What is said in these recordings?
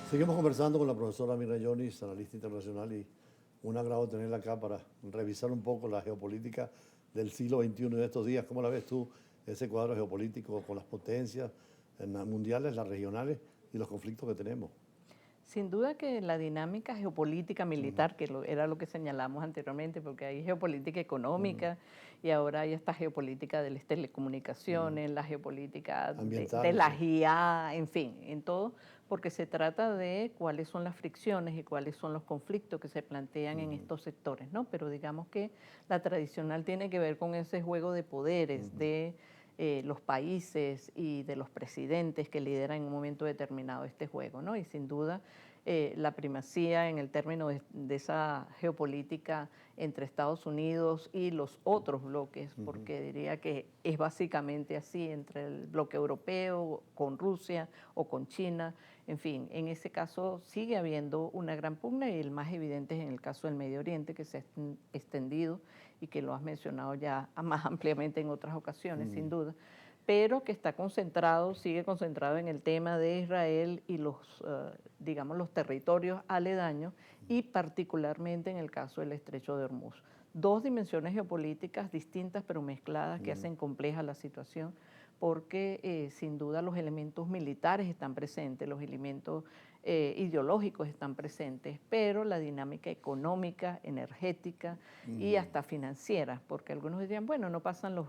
Seguimos conversando con la profesora Mira Yonis, analista internacional, y un agrado tenerla acá para revisar un poco la geopolítica del siglo XXI de estos días. ¿Cómo la ves tú, ese cuadro geopolítico con las potencias mundiales, las regionales y los conflictos que tenemos? Sin duda que la dinámica geopolítica militar, era lo que señalamos anteriormente, porque hay geopolítica económica y ahora hay esta geopolítica de las telecomunicaciones, la geopolítica de Ambiental, la sí. IA, en fin, en todo, porque se trata de cuáles son las fricciones y cuáles son los conflictos que se plantean en estos sectores, ¿no? Pero digamos que la tradicional tiene que ver con ese juego de poderes, de los países y de los presidentes que lideran en un momento determinado este juego, ¿no? Y sin duda la primacía en el término de esa geopolítica entre Estados Unidos y los otros bloques, porque diría que es básicamente así, entre el bloque europeo, con Rusia o con China, en fin, en ese caso sigue habiendo una gran pugna y el más evidente es en el caso del Medio Oriente, que se ha extendido y que lo has mencionado ya más ampliamente en otras ocasiones, sin duda, pero que está concentrado, sigue concentrado en el tema de Israel y los, digamos, los territorios aledaños y particularmente en el caso del Estrecho de Hormuz. Dos dimensiones geopolíticas distintas pero mezcladas que hacen compleja la situación porque sin duda los elementos militares están presentes, los elementos ideológicos están presentes, pero la dinámica económica, energética y hasta financiera, porque algunos dirían, bueno, no pasan los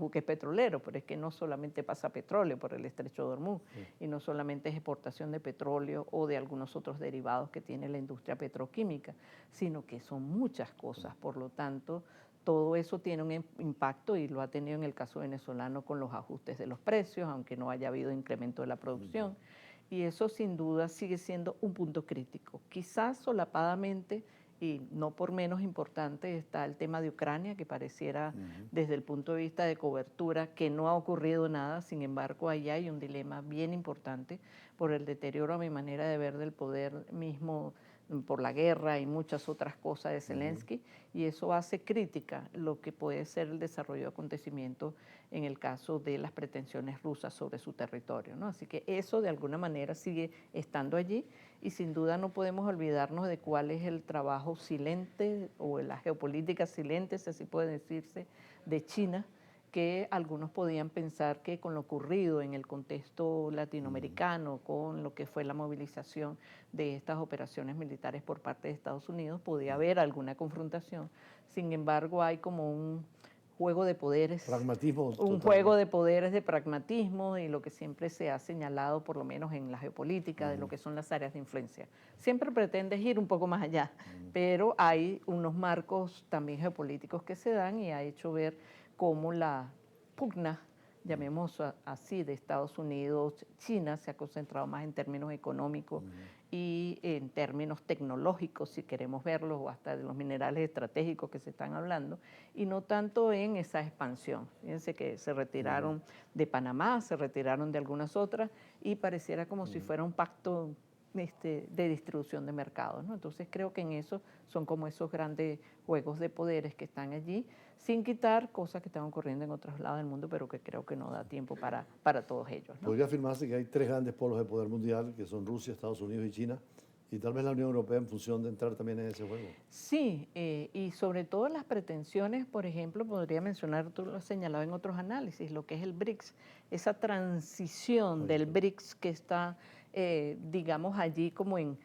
buques petroleros, pero es que no solamente pasa petróleo por el Estrecho de Hormuz, y no solamente es exportación de petróleo o de algunos otros derivados que tiene la industria petroquímica, sino que son muchas cosas, por lo tanto, todo eso tiene un impacto y lo ha tenido en el caso venezolano con los ajustes de los precios, aunque no haya habido incremento de la producción. Y eso sin duda sigue siendo un punto crítico. Quizás solapadamente, y no por menos importante, está el tema de Ucrania, que pareciera desde el punto de vista de cobertura que no ha ocurrido nada. Sin embargo, ahí hay un dilema bien importante por el deterioro, a mi manera de ver, del poder mismo por la guerra y muchas otras cosas de Zelensky, y eso hace crítica lo que puede ser el desarrollo de acontecimientos en el caso de las pretensiones rusas sobre su territorio, ¿no? Así que eso de alguna manera sigue estando allí y sin duda no podemos olvidarnos de cuál es el trabajo silente o la geopolítica silente, si así puede decirse, de China, que algunos podían pensar que con lo ocurrido en el contexto latinoamericano, con lo que fue la movilización de estas operaciones militares por parte de Estados Unidos, podía haber alguna confrontación. Sin embargo, hay como un juego de poderes, Pragmatismo un total, juego ¿no? de poderes de pragmatismo y lo que siempre se ha señalado, por lo menos en la geopolítica, de lo que son las áreas de influencia. Siempre pretendes ir un poco más allá, pero hay unos marcos también geopolíticos que se dan y ha hecho ver cómo la pugna, llamemos así, de Estados Unidos, China, se ha concentrado más en términos económicos y en términos tecnológicos, si queremos verlos, o hasta de los minerales estratégicos que se están hablando, y no tanto en esa expansión. Fíjense que se retiraron de Panamá, se retiraron de algunas otras, y pareciera como si fuera un pacto de distribución de mercados, ¿no? Entonces creo que en eso son como esos grandes juegos de poderes que están allí, sin quitar cosas que están ocurriendo en otros lados del mundo, pero que creo que no da tiempo para todos ellos, ¿no? Podría afirmarse que hay tres grandes polos de poder mundial, que son Rusia, Estados Unidos y China, y tal vez la Unión Europea en función de entrar también en ese juego. Sí, y sobre todo las pretensiones, por ejemplo, podría mencionar, tú lo has señalado en otros análisis, lo que es el BRICS, esa transición del Correcto. BRICS que está, digamos, allí como en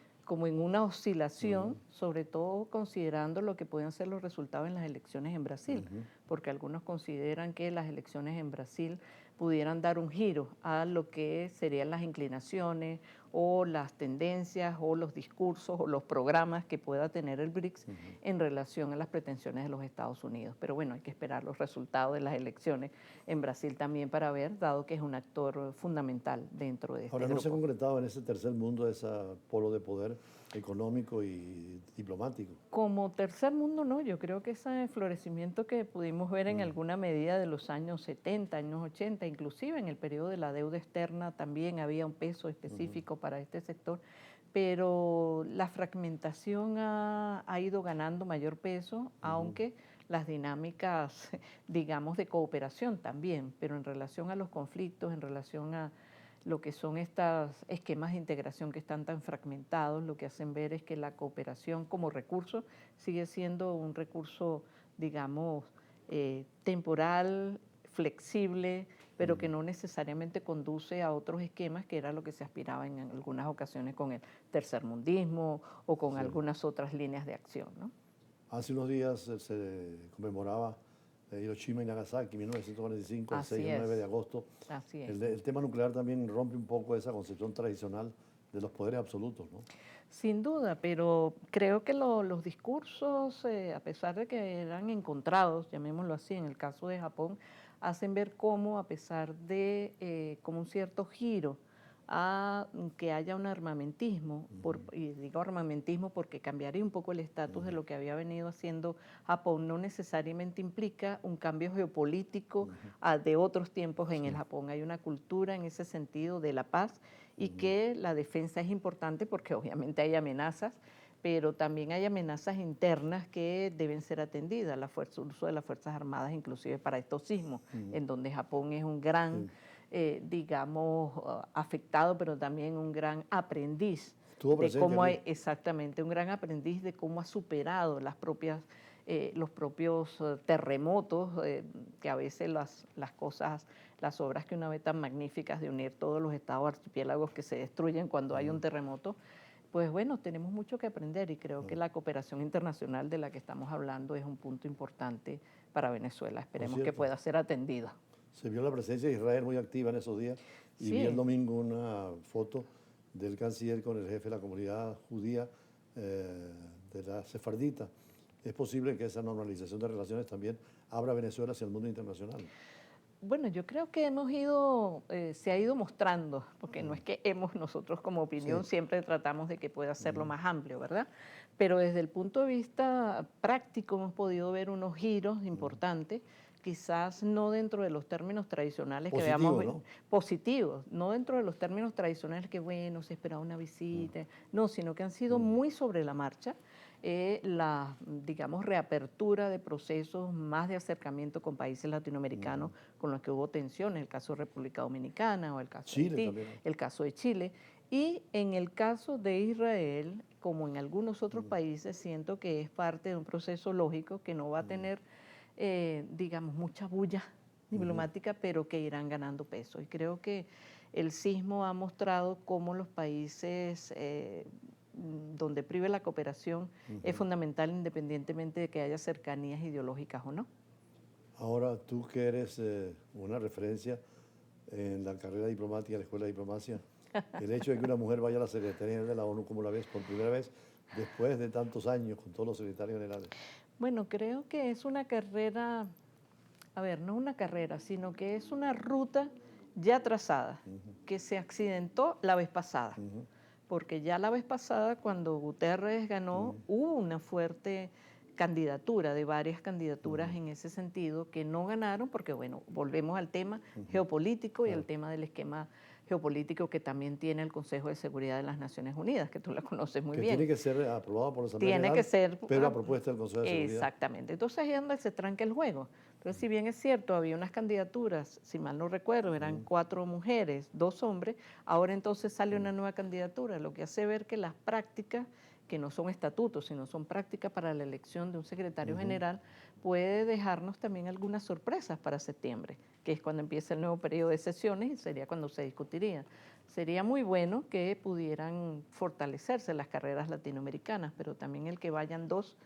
una oscilación, sobre todo considerando lo que pueden ser los resultados en las elecciones en Brasil, porque algunos consideran que las elecciones en Brasil pudieran dar un giro a lo que serían las inclinaciones o las tendencias o los discursos o los programas que pueda tener el BRICS en relación a las pretensiones de los Estados Unidos. Pero bueno, hay que esperar los resultados de las elecciones en Brasil también para ver, dado que es un actor fundamental dentro de este Ahora, no se ha grupo. concretado en ese tercer mundo ese polo de poder económico y diplomático. Como tercer mundo, no, yo creo que ese florecimiento que pudimos ver en alguna medida de los años 70, años 80, inclusive en el periodo de la deuda externa también había un peso específico para este sector, pero la fragmentación ha ido ganando mayor peso, aunque las dinámicas, digamos, de cooperación también, pero en relación a los conflictos, en relación a lo que son estos esquemas de integración que están tan fragmentados, lo que hacen ver es que la cooperación como recurso sigue siendo un recurso, digamos, temporal, flexible, pero que no necesariamente conduce a otros esquemas, que era lo que se aspiraba en algunas ocasiones con el tercermundismo o con Sí. algunas otras líneas de acción, ¿no? Hace unos días se conmemoraba Hiroshima y Nagasaki, 1945, el 6 y Así el 9 de es, agosto. así es. El tema nuclear también rompe un poco esa concepción tradicional de los poderes absolutos, ¿no? Sin duda, pero creo que los discursos, a pesar de que eran encontrados, llamémoslo así, en el caso de Japón, hacen ver cómo, a pesar de como un cierto giro a que haya un armamentismo, y digo armamentismo porque cambiaría un poco el estatus de lo que había venido haciendo Japón, no necesariamente implica un cambio geopolítico de otros tiempos en el Sí. Japón. Hay una cultura en ese sentido de la paz y que la defensa es importante porque obviamente hay amenazas, pero también hay amenazas internas que deben ser atendidas, el uso de las Fuerzas Armadas inclusive para estos sismos, en donde Japón es un gran, Sí. digamos, afectado, pero también un gran aprendiz Estuvo de presente cómo allí. exactamente, un gran aprendiz de cómo ha superado los propios terremotos, que a veces las cosas, las obras que uno ve tan magníficas de unir todos los estados archipiélagos que se destruyen cuando hay un terremoto, pues bueno, tenemos mucho que aprender y creo que la cooperación internacional de la que estamos hablando es un punto importante para Venezuela. Por Esperemos que cierto, pueda ser atendida. se vio la presencia de Israel muy activa en esos días y vi el Sí, domingo una foto del canciller con el jefe de la comunidad judía de la sefardita. Es posible que esa normalización de relaciones también abra Venezuela hacia el mundo internacional. bueno, yo creo que se ha ido mostrando, porque no es que nosotros como opinión Sí. siempre tratamos de que pueda ser lo más amplio, ¿verdad? Pero desde el punto de vista práctico hemos podido ver unos giros importantes, quizás no dentro de los términos tradicionales que Positivo, veamos ¿no? positivos, no dentro de los términos tradicionales que bueno, se esperaba una visita, no, sino que han sido muy sobre la marcha la, digamos, reapertura de procesos más de acercamiento con países latinoamericanos con los que hubo tensiones, el caso de República Dominicana o el caso de Chile Haití, también. el caso de Chile. Y en el caso de Israel, como en algunos otros países, siento que es parte de un proceso lógico que no va a tener, digamos, mucha bulla diplomática, pero que irán ganando peso. Y creo que el sismo ha mostrado cómo los países donde prive la cooperación es fundamental independientemente de que haya cercanías ideológicas o no. Ahora, tú que eres una referencia en la carrera diplomática, en la Escuela de Diplomacia, el hecho de que una mujer vaya a la Secretaría General de la ONU, como la ves, por primera vez, después de tantos años con todos los secretarios generales. Bueno, creo que es una carrera, a ver, no una carrera, sino que es una ruta ya trazada, que se accidentó la vez pasada, porque ya la vez pasada, cuando Guterres ganó, hubo una fuerte candidatura, de varias candidaturas en ese sentido, que no ganaron, porque bueno, volvemos al tema geopolítico y al Claro. tema del esquema geopolítico que también tiene el Consejo de Seguridad de las Naciones Unidas, que tú la conoces muy Que bien. tiene que ser aprobado por la Asamblea Tiene que General, ser pero a propuesta del Consejo de Seguridad. exactamente. Entonces ahí es donde se tranca el juego. Entonces, si bien es cierto, había unas candidaturas, si mal no recuerdo, eran 4 mujeres, 2 hombres, ahora entonces sale una nueva candidatura, lo que hace ver que las prácticas, que no son estatutos, sino son prácticas para la elección de un secretario general, puede dejarnos también algunas sorpresas para septiembre, que es cuando empieza el nuevo periodo de sesiones y sería cuando se discutiría. Sería muy bueno que pudieran fortalecerse las carreras latinoamericanas, pero también el que vayan 2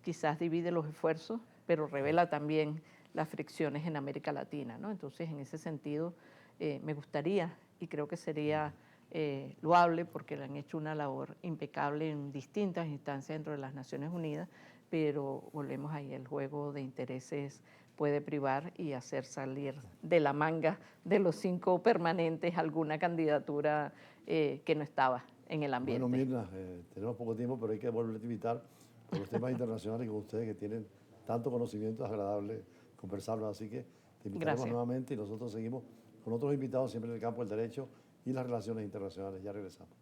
quizás divide los esfuerzos, pero revela también las fricciones en América Latina, ¿no? Entonces, en ese sentido, me gustaría y creo que sería loable porque le han hecho una labor impecable en distintas instancias dentro de las Naciones Unidas, pero volvemos ahí, el juego de intereses puede privar y hacer salir de la manga de los 5 permanentes alguna candidatura que no estaba en el Bueno, ambiente. Mirna, tenemos poco tiempo, pero hay que volverte a invitar por los temas internacionales con ustedes que tienen tanto conocimiento, es agradable conversarlo. Así que te invitaremos Gracias. nuevamente y nosotros seguimos con otros invitados siempre en el campo del derecho y las relaciones internacionales. Ya regresamos.